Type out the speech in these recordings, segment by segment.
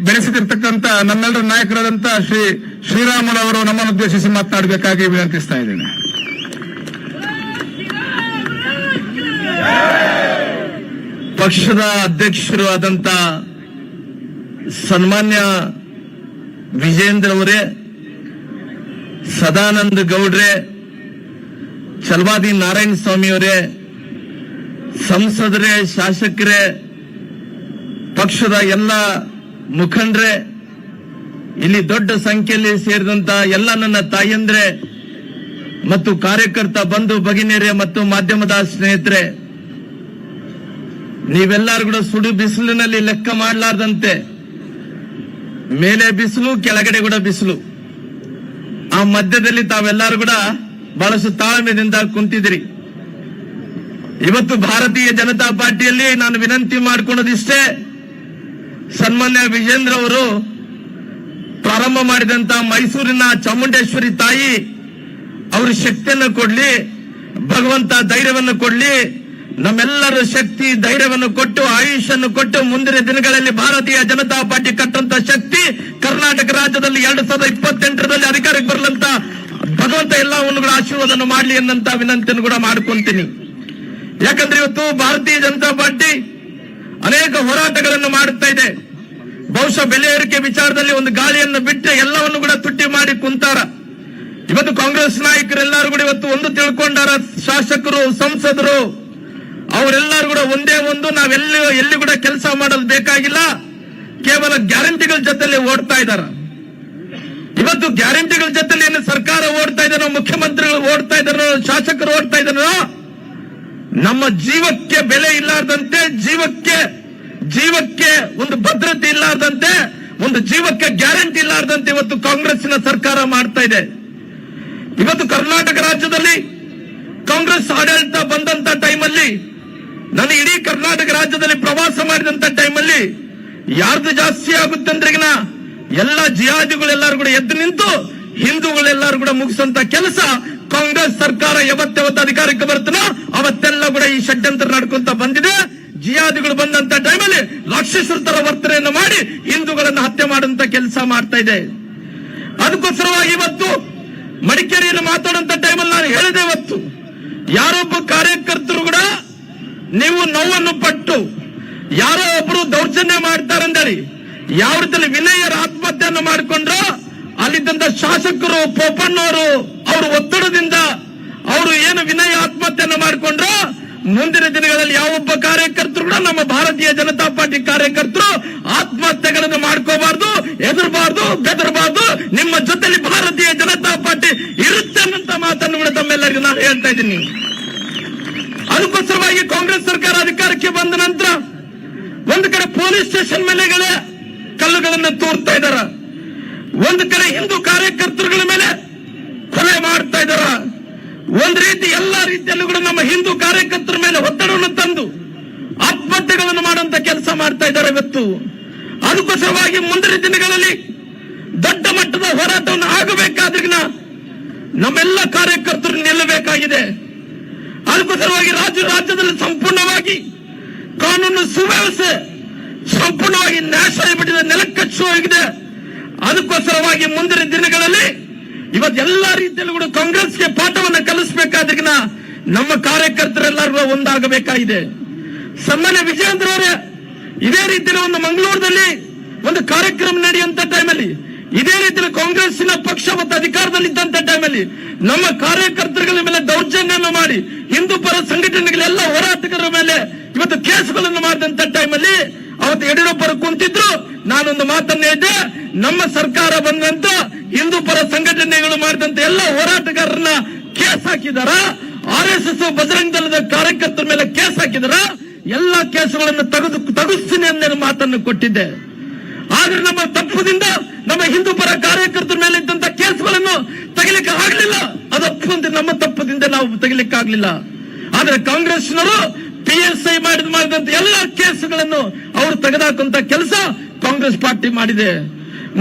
ಬೆಳೆಸುತ್ತಿರ್ತಕ್ಕಂಥ ನಮ್ಮೆಲ್ಲರ ನಾಯಕರಾದಂತಹ ಶ್ರೀ ಶ್ರೀರಾಮುಲು ಅವರು ನಮ್ಮನ್ನು ಉದ್ದೇಶಿಸಿ ಮಾತನಾಡಬೇಕಾಗಿ ವಿನಂತಿಸ್ತಾ ಇದ್ದೇನೆ. ಪಕ್ಷದ ಅಧ್ಯಕ್ಷರು ಆದಂತ ಸನ್ಮಾನ್ಯ ವಿಜೇಂದ್ರ ಅವರೇ, ಸದಾನಂದ ಗೌಡ್ರೆ, ಚಲವಾದಿ ನಾರಾಯಣ ಸ್ವಾಮಿ ಅವರೇ, ಸಂಸದರೇ, ಶಾಸಕರೇ, ಪಕ್ಷದ ಎಲ್ಲ ಮುಖಂಡರೇ, ಇಲ್ಲಿ ದೊಡ್ಡ ಸಂಖ್ಯೆಯಲ್ಲಿ ಸೇರಿದಂತ ಎಲ್ಲ ನನ್ನ ತಾಯಂದ್ರೆ ಮತ್ತು ಕಾರ್ಯಕರ್ತ ಬಂಧು ಭಗಿನಿಯರೇ ಮತ್ತು ಮಾಧ್ಯಮದ ಸ್ನೇಹಿತರೆ, ನೀವೆಲ್ಲರೂ ಕೂಡ ಸುಡು ಬಿಸಿಲಿನಲ್ಲಿ ಲೆಕ್ಕ ಮಾಡಲಾರ್ದಂತೆ ಮೇಲೆ ಬಿಸಿಲು, ಕೆಳಗಡೆ ಕೂಡ ಬಿಸಿಲು, ಆ ಮಧ್ಯದಲ್ಲಿ ತಾವೆಲ್ಲರೂ ಕೂಡ ಬಹಳಷ್ಟು ತಾಳ್ಮೆಯಿಂದ ಕುಂತಿದ್ದೀರಿ. ಇವತ್ತು ಭಾರತೀಯ ಜನತಾ ಪಾರ್ಟಿಯಲ್ಲಿ ನಾನು ವಿನಂತಿ ಮಾಡಿಕೊಳ್ಳೋದಿಷ್ಟೇ, ಸನ್ಮಾನ್ಯ ವಿಜೇಂದ್ರ ಅವರು ಪ್ರಾರಂಭ ಮಾಡಿದಂತ ಮೈಸೂರಿನ ಚಾಮುಂಡೇಶ್ವರಿ ತಾಯಿ ಅವರು ಶಕ್ತಿಯನ್ನು ಕೊಡ್ಲಿ, ಭಗವಂತ ಧೈರ್ಯವನ್ನು ಕೊಡ್ಲಿ, ನಮ್ಮೆಲ್ಲರ ಶಕ್ತಿ ಧೈರ್ಯವನ್ನು ಕೊಟ್ಟು ಆಯುಷನ್ನು ಕೊಟ್ಟು ಮುಂದಿನ ದಿನಗಳಲ್ಲಿ ಭಾರತೀಯ ಜನತಾ ಪಾರ್ಟಿ ಕಟ್ಟಂತ ಶಕ್ತಿ ಕರ್ನಾಟಕ ರಾಜ್ಯದಲ್ಲಿ 2028ರಲ್ಲಿ ಅಧಿಕಾರಕ್ಕೆ ಬರಲಂತ ಭಗವಂತ ಎಲ್ಲವನ್ನು ಕೂಡ ಆಶೀರ್ವಾದವನ್ನು ಮಾಡಲಿ ಅನ್ನಂತ ವಿನಂತಿಯನ್ನು ಕೂಡ ಮಾಡ್ಕೊಂತೀನಿ. ಯಾಕಂದ್ರೆ ಇವತ್ತು ಭಾರತೀಯ ಜನತಾ ಪಾರ್ಟಿ ಅನೇಕ ಹೋರಾಟಗಳನ್ನು ಮಾಡುತ್ತಾ ಇದೆ. ಬಹುಶಃ ಬೆಲೆ ಏರಿಕೆ ವಿಚಾರದಲ್ಲಿ ಒಂದು ಗಾಳಿಯನ್ನು ಬಿಟ್ಟು ಎಲ್ಲವನ್ನು ಕೂಡ ತುಟ್ಟಿ ಮಾಡಿ ಕುಂತಾರ. ಇವತ್ತು ಕಾಂಗ್ರೆಸ್ ನಾಯಕರೆಲ್ಲರೂ ಕೂಡ ಇವತ್ತು ಒಂದು ತಿಳ್ಕೊಂಡಾರ, ಶಾಸಕರು, ಸಂಸದರು ಅವರೆಲ್ಲರೂ ಕೂಡ ಒಂದೇ ಒಂದು, ಎಲ್ಲಿ ಕೂಡ ಕೆಲಸ ಮಾಡೋದು ಬೇಕಾಗಿಲ್ಲ, ಕೇವಲ ಗ್ಯಾರಂಟಿಗಳ ಜೊತೆಲಿ ಓಡ್ತಾ ಇದ್ದಾರ. ಇವತ್ತು ಗ್ಯಾರಂಟಿಗಳ ಜೊತೆಲಿ ಏನು ಸರ್ಕಾರ ಓಡ್ತಾ ಇದ್ದಾರೋ, ಮುಖ್ಯಮಂತ್ರಿಗಳು ಓಡ್ತಾ ಇದ್ದಾರೋ, ಶಾಸಕರು ಓಡ್ತಾ ಇದ್ದಾರೋ, ನಮ್ಮ ಜೀವಕ್ಕೆ ಬೆಲೆ ಇಲ್ಲಾರ್ದಂತೆ, ಜೀವಕ್ಕೆ ಒಂದು ಭದ್ರತೆ ಇಲ್ಲಾರ್ದಂತೆ, ಒಂದು ಜೀವಕ್ಕೆ ಗ್ಯಾರಂಟಿ ಇಲ್ಲಾರ್ದಂತೆ ಇವತ್ತು ಕಾಂಗ್ರೆಸ್ಸಿನ ಸರ್ಕಾರ ಮಾಡ್ತಾ ಇದೆ. ಇವತ್ತು ಕರ್ನಾಟಕ ರಾಜ್ಯದಲ್ಲಿ ಕಾಂಗ್ರೆಸ್ ಆಡಳಿತ ಬಂದಂತ ಟೈಮಲ್ಲಿ, ನಾನು ಇಡೀ ಕರ್ನಾಟಕ ರಾಜ್ಯದಲ್ಲಿ ಪ್ರವಾಸ ಮಾಡಿದಂತ ಟೈಮಲ್ಲಿ ಯಾರ್ದು ಜಾಸ್ತಿ ಆಗುತ್ತೆ ಅಂದ್ರೆಗಿನ ಎಲ್ಲ ಜಿಹಾದಿಗಳೆಲ್ಲರೂ ಕೂಡ ಎದ್ದು ನಿಂತು ಹಿಂದೂಗಳೆಲ್ಲರೂ ಕೂಡ ಮುಗಿಸಂತ ಕೆಲಸ ಕಾಂಗ್ರೆಸ್ ಸರ್ಕಾರ ಯಾವತ್ತು ಅಧಿಕಾರಕ್ಕೆ ಬರ್ತನೋ ಅವತ್ತೆಲ್ಲ ಕೂಡ ಈ ಷಡ್ಯಂತ್ರ ನಡ್ಕೊಂತ ಬಂದಿದೆ. ಜಿಹಾದಿಗಳು ಬಂದಂತ ಟೈಮಲ್ಲಿ ರಾಕ್ಷಸರ ವರ್ತನೆಯನ್ನು ಮಾಡಿ ಹಿಂದೂಗಳನ್ನು ಹತ್ಯೆ ಮಾಡುವಂತ ಕೆಲಸ ಮಾಡ್ತಾ ಇದೆ. ಅದಕ್ಕೋಸ್ಕರವಾಗಿ ಇವತ್ತು ಮಡಿಕೇರಿಯಲ್ಲಿ ಮಾತಾಡುವಂತ ಟೈಮಲ್ಲಿ ನಾನು ಹೇಳಿದೆ, ಇವತ್ತು ಯಾರೊಬ್ಬ ಕಾರ್ಯಕರ್ತರು ಕೂಡ ನೀವು ನೋವನ್ನು ಪಟ್ಟು ಯಾರೋ ಒಬ್ರು ದೌರ್ಜನ್ಯ ಮಾಡ್ತಾರಂದೇಳಿ ಯಾವ ರೀತಿಯಲ್ಲಿ ವಿನಯರ ಆತ್ಮಹತ್ಯೆಯನ್ನು ಮಾಡಿಕೊಂಡ್ರು, ಅಲ್ಲಿದ್ದಂತ ಶಾಸಕರು, ಪೋಪಣ್ಣವರು ಅವರ ಒತ್ತಡದಿಂದ ಅವರು ಏನು ವಿನಯ ಆತ್ಮಹತ್ಯೆಯನ್ನು ಮಾಡಿಕೊಂಡ್ರು, ಮುಂದಿನ ದಿನಗಳಲ್ಲಿ ಯಾವೊಬ್ಬ ಕಾರ್ಯಕರ್ತರು ಕೂಡ ನಮ್ಮ ಭಾರತೀಯ ಜನತಾ ಪಾರ್ಟಿ ಕಾರ್ಯಕರ್ತರು ಆತ್ಮಹತ್ಯೆಗಳನ್ನು ಮಾಡ್ಕೋಬಾರ್ದು, ಹೆದರಬಾರ್ದು, ಬೆದರಬಾರ್ದು, ನಿಮ್ಮ ಜೊತೆಲಿ ಭಾರತೀಯ ಜನತಾ ಪಾರ್ಟಿ ಇರುತ್ತೆ ಅನ್ನಂತ ಮಾತನ್ನು ಕೂಡ ತಮ್ಮೆಲ್ಲರಿಗೂ ನಾನು ಹೇಳ್ತಾ ಇದ್ದೀನಿ. ಅದಕ್ಕೋಸ್ಕರವಾಗಿ ಕಾಂಗ್ರೆಸ್ ಸರ್ಕಾರ ಅಧಿಕಾರಕ್ಕೆ ಬಂದ ನಂತರ ಒಂದು ಕಡೆ ಪೊಲೀಸ್ ಸ್ಟೇಷನ್ ಮೇಲೆಗಳೇ ಕಲ್ಲುಗಳನ್ನು ತೋರ್ತಾ ಇದ್ದಾರ, ಒಂದು ಕಡೆ ಹಿಂದೂ ಕಾರ್ಯಕರ್ತರುಗಳ ಮೇಲೆ ಕೊಲೆ ಮಾಡ್ತಾ ಇದ್ದಾರ, ಒಂದು ರೀತಿ ಎಲ್ಲಾ ರೀತಿಯಲ್ಲೂ ಕೂಡ ನಮ್ಮ ಹಿಂದೂ ಕಾರ್ಯಕರ್ತರ ಮೇಲೆ ಒತ್ತಡವನ್ನು ತಂದು ಆತ್ಮಹತ್ಯೆಗಳನ್ನು ಮಾಡುವಂತ ಕೆಲಸ ಮಾಡ್ತಾ ಇದ್ದಾರೆ ಇವತ್ತು. ಅದಕ್ಕೋಸ್ಕರವಾಗಿ ಮುಂದಿನ ದಿನಗಳಲ್ಲಿ ದೊಡ್ಡ ಮಟ್ಟದ ಹೋರಾಟವನ್ನು ಆಗಬೇಕಾದ್ರಿಗಿನ ನಮ್ಮೆಲ್ಲ ಕಾರ್ಯಕರ್ತರು ನಿಲ್ಲಬೇಕಾಗಿದೆ. ಅದಕ್ಕೋಸ್ಕರವಾಗಿ ರಾಜ್ಯದಲ್ಲಿ ಸಂಪೂರ್ಣವಾಗಿ ಕಾನೂನು ಸುವ್ಯವಸ್ಥೆ ಸಂಪೂರ್ಣವಾಗಿ ನಾಶ ಆಗಿಬಿಟ್ಟಿದೆ, ನೆಲಕ್ಕಚ್ಚು ಹೋಗಿದೆ. ಅದಕ್ಕೋಸ್ಕರವಾಗಿ ಮುಂದಿನ ದಿನಗಳಲ್ಲಿ ಇವತ್ತೆಲ್ಲಾ ರೀತಿಯಲ್ಲೂ ಕೂಡ ಕಾಂಗ್ರೆಸ್ಗೆ ಪಾಠವನ್ನು ಕಲಿಸಬೇಕಾದ್ರಿಗಿನ ನಮ್ಮ ಕಾರ್ಯಕರ್ತರೆಲ್ಲರೂ ಒಂದಾಗಬೇಕಾಗಿದೆ. ಸನ್ಮಾನ್ಯ ವಿಜೇಂದ್ರ ಅವರೇ, ಇದೇ ರೀತಿಯಲ್ಲಿ ಒಂದು ಮಂಗಳೂರಿನಲ್ಲಿ ಒಂದು ಕಾರ್ಯಕ್ರಮ ನಡೆಯುವಂತ ಟೈಮಲ್ಲಿ, ಇದೇ ರೀತಿಯಲ್ಲಿ ಕಾಂಗ್ರೆಸ್ಸಿನ ಪಕ್ಷ ಮತ್ತು ಅಧಿಕಾರದಲ್ಲಿದ್ದಂತ ಟೈಮಲ್ಲಿ ನಮ್ಮ ಕಾರ್ಯಕರ್ತರುಗಳ ಮೇಲೆ ದೌರ್ಜನ್ಯವನ್ನು ಮಾಡಿ ಹಿಂದೂ ಪರ ಸಂಘಟನೆಗಳೆಲ್ಲ ಹೋರಾಟಗಾರರ ಮೇಲೆ ಇವತ್ತು ಕೇಸ್ಗಳನ್ನು ಮಾಡಿದಂತ ಟೈಮಲ್ಲಿ ಅವತ್ತು ಯಡಿಯೂರಪ್ಪರು ಕುಂತಿದ್ರು. ನಾನೊಂದು ಮಾತನ್ನು ಹೇಳಿದ್ದೆ, ನಮ್ಮ ಸರ್ಕಾರ ಬಂದಂತ ಹಿಂದೂ ಪರ ಸಂಘಟನೆಗಳು ಮಾಡಿದಂತ ಎಲ್ಲ ಹೋರಾಟಗಾರರನ್ನ ಕೇಸ್ ಹಾಕಿದಾರ, RSS ಬಜರಂಗ ದಳದ ಕಾರ್ಯಕರ್ತರ ಮೇಲೆ ಕೇಸ್ ಹಾಕಿದಾರ, ಎಲ್ಲ ಕೇಸುಗಳನ್ನು ತೆಗೆಸ್ತೀನಿ ಅನ್ನೋ ಮಾತನ್ನು ಕೊಟ್ಟಿದ್ದೆ. ಆದ್ರೆ ನಮ್ಮ ತಪ್ಪದಿಂದ ನಮ್ಮ ಹಿಂದೂ ಪರ ಕಾರ್ಯಕರ್ತರ ಮೇಲೆ ಇದ್ದಂತ ಕೇಸ್ಗಳನ್ನು ತೆಗಿಲಿಕ್ಕೆ ಆಗ್ಲಿಲ್ಲ. ಅದೊಪ್ಪಂತೆ ನಮ್ಮ ತಪ್ಪದಿಂದ ನಾವು ತೆಗಿಲಿಕ್ಕೆ ಆಗ್ಲಿಲ್ಲ. ಆದ್ರೆ ಕಾಂಗ್ರೆಸ್ನವರು PSI ಮಾಡಿದಂತ ಎಲ್ಲ ಕೇಸುಗಳನ್ನು ಅವರು ತೆಗೆದಾಕುವಂತ ಕೆಲಸ ಕಾಂಗ್ರೆಸ್ ಪಾರ್ಟಿ ಮಾಡಿದೆ.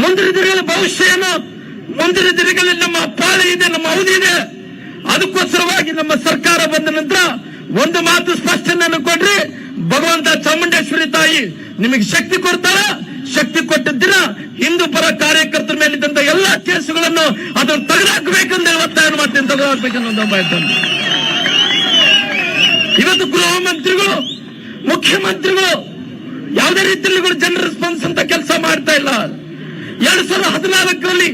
ಮುಂದಿನ ದಿನಗಳ ಭವಿಷ್ಯ ಏನು, ಮುಂದಿನ ದಿನಗಳಲ್ಲಿ ನಮ್ಮ ಪಾಳಿ ಇದೆ, ನಮ್ಮ ಅವಧಿ ಇದೆ. ಅದಕ್ಕೋಸ್ಕರವಾಗಿ ನಮ್ಮ ಸರ್ಕಾರ ಬಂದ ನಂತರ ಒಂದು ಮಾತು ಸ್ಪಷ್ಟನೆಯನ್ನು ಕೊಡ್ರಿ, ಭಗವಂತ ಚಾಮುಂಡೇಶ್ವರಿ ತಾಯಿ ನಿಮಗೆ ಶಕ್ತಿ ಕೊಡ್ತಾರ, ಶಕ್ತಿ ಕೊಟ್ಟ ದಿನ ಹಿಂದೂ ಪರ ಕಾರ್ಯಕರ್ತರ ಮೇಲಿದ್ದಂತ ಎಲ್ಲಾ ಕೇಸುಗಳನ್ನು ಅದನ್ನು ತೆಗೆದುಹಾಕಬೇಕೆಂದು ಒತ್ತಾಯ ಮಾಡ್ತೀನಿ. ತೆಗೆದುಹಾಕಬೇಕೆಂದು ಇವತ್ತು ಗೃಹ ಮಂತ್ರಿಗಳು, ಮುಖ್ಯಮಂತ್ರಿಗಳು ಯಾವುದೇ ರೀತಿಯಲ್ಲಿ ಜನರ ರೆಸ್ಪಾನ್ಸ್ ಅಂತ ಕೆಲಸ ಮಾಡ್ತಾ ಇಲ್ಲ. 2014ರಲ್ಲಿ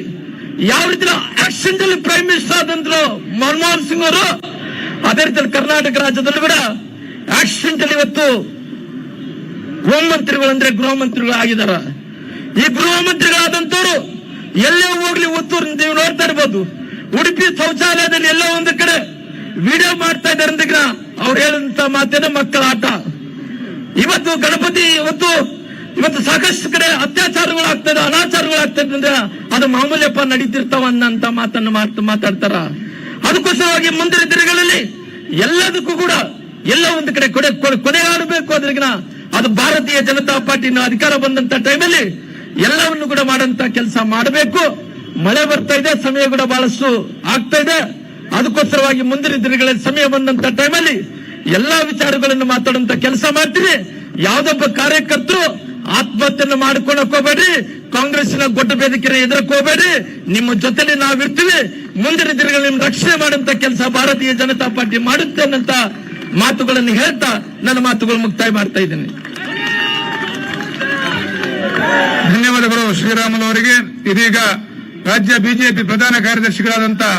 ಯಾವ ರೀತಿ ಆಕ್ಷನ್ ಅಲ್ಲಿ ಪ್ರೈಮ್ ಮಿನಿಸ್ಟರ್ ಆದಂದ್ರು ಮನಮೋಹನ್ ಸಿಂಗ್ ಅವರು, ಅದೇ ರೀತಿಯಲ್ಲಿ ಕರ್ನಾಟಕ ರಾಜ್ಯದಲ್ಲೂ ಕೂಡ ಆಕ್ಷನ್ ಅಲ್ಲಿ ಇವತ್ತು ಹೋಮ್ ಮಂತ್ರಿಗಳು ಅಂದ್ರೆ ಗೃಹ ಮಂತ್ರಿಗಳು ಆಗಿದ್ದಾರೆ. ಈ ಗೃಹ ಮಂತ್ರಿಗಳಾದಂತವ್ರು ಎಲ್ಲೇ ಹೋಗ್ಲಿ ಒತ್ತೂರು ನೀವು ನೋಡ್ತಾ ಇರ್ಬೋದು, ಉಡುಪಿ ಶೌಚಾಲಯದಲ್ಲಿ ಎಲ್ಲೋ ಒಂದು ಕಡೆ ವಿಡಿಯೋ ಮಾಡ್ತಾ ಇದ್ದಾರೆ ಅಂದಾಗ ಅವ್ರು ಹೇಳಿದಂತ ಮಾತೇನ ಮಕ್ಕಳ ಆಟ. ಇವತ್ತು ಗಣಪತಿ ಇವತ್ತು ಸಾಕಷ್ಟು ಕಡೆ ಅತ್ಯಾಚಾರಗಳಾಗ್ತದೆ, ಅನಾಚಾರಗಳಾಗ್ತದೆ ಅಂದ್ರೆ ಅದು ಮಾಮೂಲಿಯಪ್ಪ ನಡೀತಿರ್ತಾವ ಅನ್ನಂತ ಮಾತನ್ನು ಮಾತಾಡ್ತಾರ. ಅದಕ್ಕೋಸ್ಕರವಾಗಿ ಮುಂದಿನ ದಿನಗಳಲ್ಲಿ ಎಲ್ಲದಕ್ಕೂ ಕೂಡ ಎಲ್ಲ ಒಂದು ಕಡೆ ಕೊನೆಗಾಡಬೇಕು. ಅದ್ರಿಗಿನ ಅದು ಭಾರತೀಯ ಜನತಾ ಪಾರ್ಟಿನ ಅಧಿಕಾರ ಬಂದಂತ ಟೈಮಲ್ಲಿ ಎಲ್ಲವನ್ನು ಕೂಡ ಮಾಡಂತ ಕೆಲಸ ಮಾಡಬೇಕು. ಮಳೆ ಬರ್ತಾ ಇದೆ, ಸಮಯ ಕೂಡ ಬಹಳಷ್ಟು ಆಗ್ತಾ ಇದೆ. ಅದಕ್ಕೋಸ್ಕರವಾಗಿ ಮುಂದಿನ ದಿನಗಳಲ್ಲಿ ಸಮಯ ಬಂದಂತ ಟೈಮಲ್ಲಿ ಎಲ್ಲಾ ವಿಚಾರಗಳನ್ನು ಮಾತಾಡುವಂತ ಕೆಲಸ ಮಾಡ್ತೀವಿ. ಯಾವ್ದೊಬ್ಬ ಕಾರ್ಯಕರ್ತರು ಆತ್ಮಹತ್ಯೆಯನ್ನು ಮಾಡಿಕೊಳ್ಳಕ್ ಹೋಗ್ಬೇಡ್ರಿ, ಕಾಂಗ್ರೆಸ್ನ ಗೊಡ್ಡ ಬೇದಿಕೆನ ಎದುರಕ್ಕೆ ಹೋಗ್ಬೇಡ್ರಿ, ನಿಮ್ಮ ಜೊತೆಲಿ ನಾವಿರ್ತೀವಿ. ಮುಂದಿನ ದಿನಗಳಲ್ಲಿ ನಿಮ್ಮ ರಕ್ಷಣೆ ಮಾಡುವಂತ ಕೆಲಸ ಭಾರತೀಯ ಜನತಾ ಪಾರ್ಟಿ ಮಾಡುತ್ತೆ ಅನ್ನಂತ ಮಾತುಗಳನ್ನು ಹೇಳ್ತಾ ನನ್ನ ಮಾತುಗಳು ಮುಕ್ತಾಯ ಮಾಡ್ತಾ ಇದ್ದೇನೆ. ಧನ್ಯವಾದಗಳು ಶ್ರೀರಾಮುಲು ಅವರಿಗೆ. ಇದೀಗ ರಾಜ್ಯ ಬಿಜೆಪಿ ಪ್ರಧಾನ ಕಾರ್ಯದರ್ಶಿಗಳಾದಂತಹ